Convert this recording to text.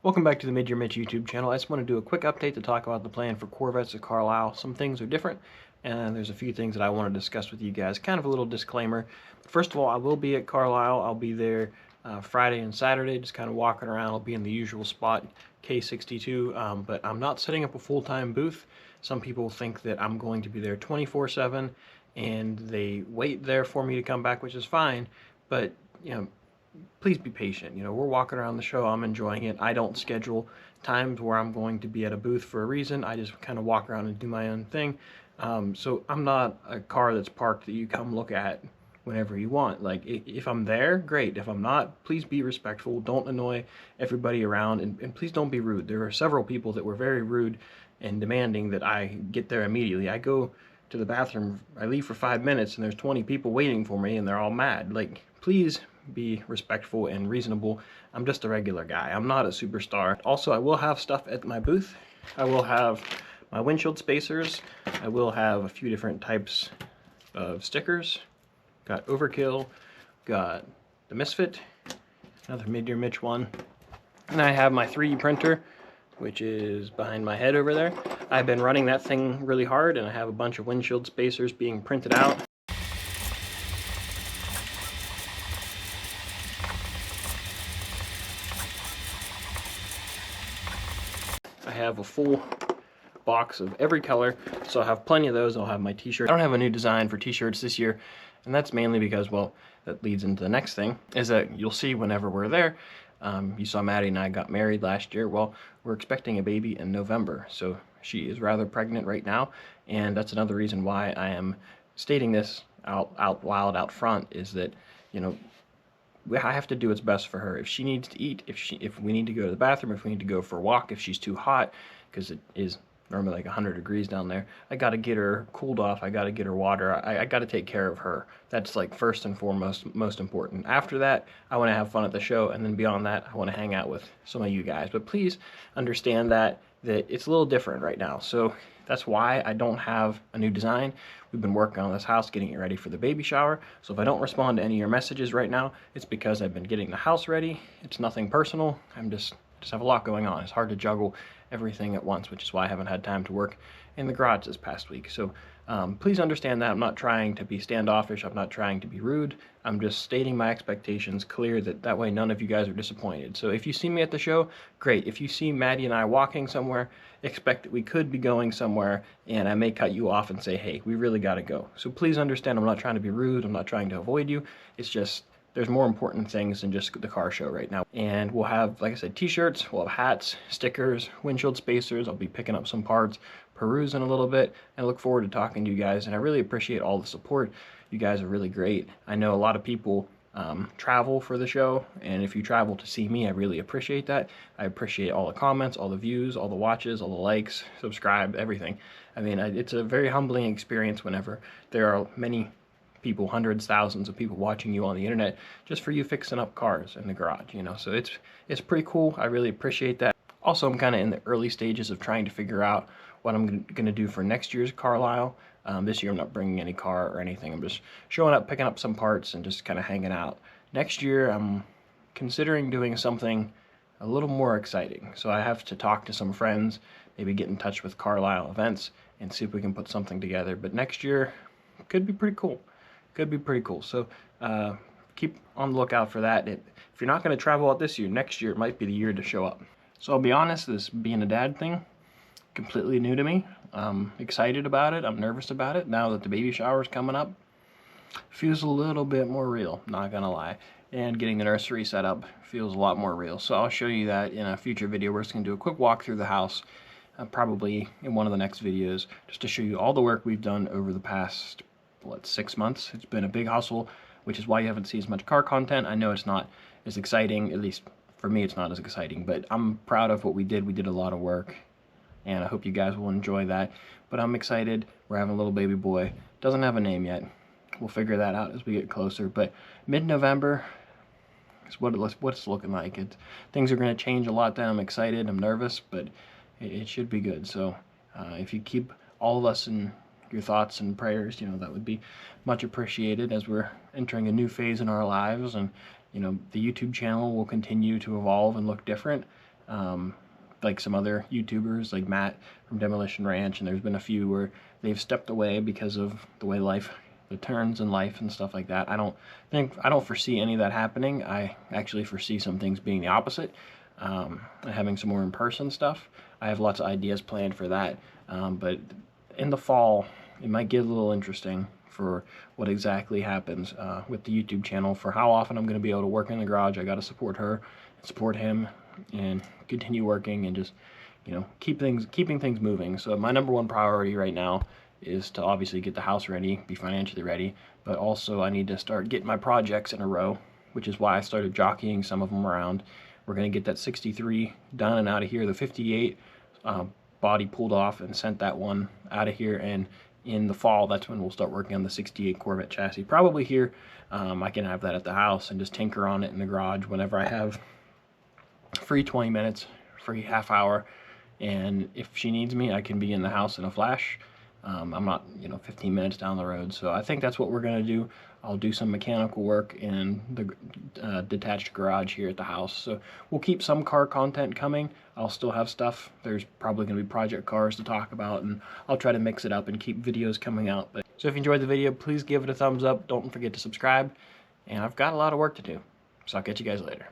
Welcome back to the Mid-Year YouTube channel. I just want to do a quick update to talk about the plan for Corvettes at Carlisle. Some things are different, and there's a few things that I want to discuss with you guys. Kind of a little disclaimer. First of all, I will be at Carlisle. I'll be there Friday and Saturday, just kind of walking around. I'll be in the usual spot, K62, but I'm not setting up a full-time booth. Some people think that I'm going to be there 24/7, and they wait there for me to come back, which is fine, but, please be patient. We're walking around the show. I'm enjoying it. I don't schedule times where I'm going to be at a booth for a reason. I just kind of walk around and do my own thing. So I'm not a car that's parked that you come look at whenever you want. Like, if I'm there, great. If I'm not, please be respectful. Don't annoy everybody around, and please don't be rude. There are several people that were very rude and demanding that I get there immediately. I go to the bathroom, I leave for 5 minutes, and there's 20 people waiting for me, and they're all mad. Like, please be respectful and reasonable. I'm just a regular guy. I'm not a superstar. Also, I will have stuff at my booth. I will have my windshield spacers. I will have a few different types of stickers. Got Overkill, got the Misfit, another Mid-Year Mitch one. And I have my 3D printer, which is behind my head over there. I've been running that thing really hard, and I have a bunch of windshield spacers being printed out. I have a full box of every color, so I'll have plenty of those. I'll have my t-shirt. I don't have a new design for t-shirts this year, and that's mainly because, well, that leads into the next thing, is that you'll see whenever we're there. You saw Maddie and I got married last year. Well, we're expecting a baby in November, so she is rather pregnant right now, and that's another reason why I am stating this out loud out front, is that, I have to do what's best for her. If she needs to eat, if we need to go to the bathroom, if we need to go for a walk, if she's too hot, because it is normally like 100 degrees down there, I got to get her cooled off. I got to get her water. I got to take care of her. That's like first and foremost, most important. After that, I want to have fun at the show, and then beyond that, I want to hang out with some of you guys. But please understand that it's a little different right now. So that's why I don't have a new design. We've been working on this house, getting it ready for the baby shower. So if I don't respond to any of your messages right now, it's because I've been getting the house ready. It's nothing personal. I'm just have a lot going on. It's hard to juggle everything at once, which is why I haven't had time to work in the garage this past week. So please understand that I'm not trying to be standoffish. I'm not trying to be rude. I'm just stating my expectations clear, that way none of you guys are disappointed. So if you see me at the show, great. If you see Maddie and I walking somewhere, expect that we could be going somewhere, and I may cut you off and say, hey, we really got to go. So please understand I'm not trying to be rude. I'm not trying to avoid you. It's just there's more important things than just the car show right now. And we'll have, like I said, t-shirts, we'll have hats, stickers, windshield spacers. I'll be picking up some parts, perusing a little bit, and I look forward to talking to you guys. And I really appreciate all the support. You guys are really great. I know a lot of people travel for the show, and if you travel to see me, I really appreciate that. I appreciate all the comments, all the views, all the watches, all the likes, subscribe, everything. I mean, it's a very humbling experience whenever there are many people, hundreds, thousands of people watching you on the internet just for you fixing up cars in the garage, so it's pretty cool. I really appreciate that. Also, I'm kind of in the early stages of trying to figure out what I'm going to do for next year's Carlisle. This year I'm not bringing any car or anything. I'm just showing up, picking up some parts, and just kind of hanging out. Next year I'm considering doing something a little more exciting, so I have to talk to some friends, maybe get in touch with Carlisle events and see if we can put something together. But next year could be pretty cool. Could be pretty cool. So keep on the lookout for that. If you're not going to travel out this year, next year might be the year to show up. So I'll be honest, this being a dad thing, completely new to me. I'm excited about it. I'm nervous about it. Now that the baby shower is coming up, feels a little bit more real, not gonna lie. And getting the nursery set up feels a lot more real. So I'll show you that in a future video. We're just gonna do a quick walk through the house, probably in one of the next videos, just to show you all the work we've done over the past 6 months. It's been a big hustle, which is why you haven't seen as much car content. I know it's not as exciting, at least for me it's not as exciting, but I'm proud of what we did. We did a lot of work, and I hope you guys will enjoy that. But I'm excited. We're having a little baby boy. Doesn't have a name yet. We'll figure that out as we get closer, but mid-November is what it's looking like. Things are going to change a lot then. I'm excited, I'm nervous, but it should be good. So if you keep all of us in your thoughts and prayers, that would be much appreciated as we're entering a new phase in our lives. And the YouTube channel will continue to evolve and look different. like some other YouTubers like Matt from Demolition Ranch, and there's been a few where they've stepped away because of the way the turns in life and stuff like that. I don't foresee any of that happening. I actually foresee some things being the opposite, and having some more in-person stuff. I have lots of ideas planned for that, but in the fall it might get a little interesting for what exactly happens with the YouTube channel, for how often I'm going to be able to work in the garage. I got to support her, support him, and continue working, and just, you know, keeping things moving. So my number one priority right now is to obviously get the house ready, be financially ready, but also I need to start getting my projects in a row, which is why I started jockeying some of them around. We're going to get that 63 done and out of here. The 58 body pulled off and sent that one out of here, and in the fall, that's when we'll start working on the 68 Corvette chassis. Probably here, I can have that at the house and just tinker on it in the garage whenever I have free 20 minutes, free half hour, and if she needs me, I can be in the house in a flash. I'm not, 15 minutes down the road, so I think that's what we're going to do. I'll do some mechanical work in the detached garage here at the house. So we'll keep some car content coming. I'll still have stuff. There's probably going to be project cars to talk about, and I'll try to mix it up and keep videos coming out. So if you enjoyed the video, please give it a thumbs up. Don't forget to subscribe, and I've got a lot of work to do, so I'll catch you guys later.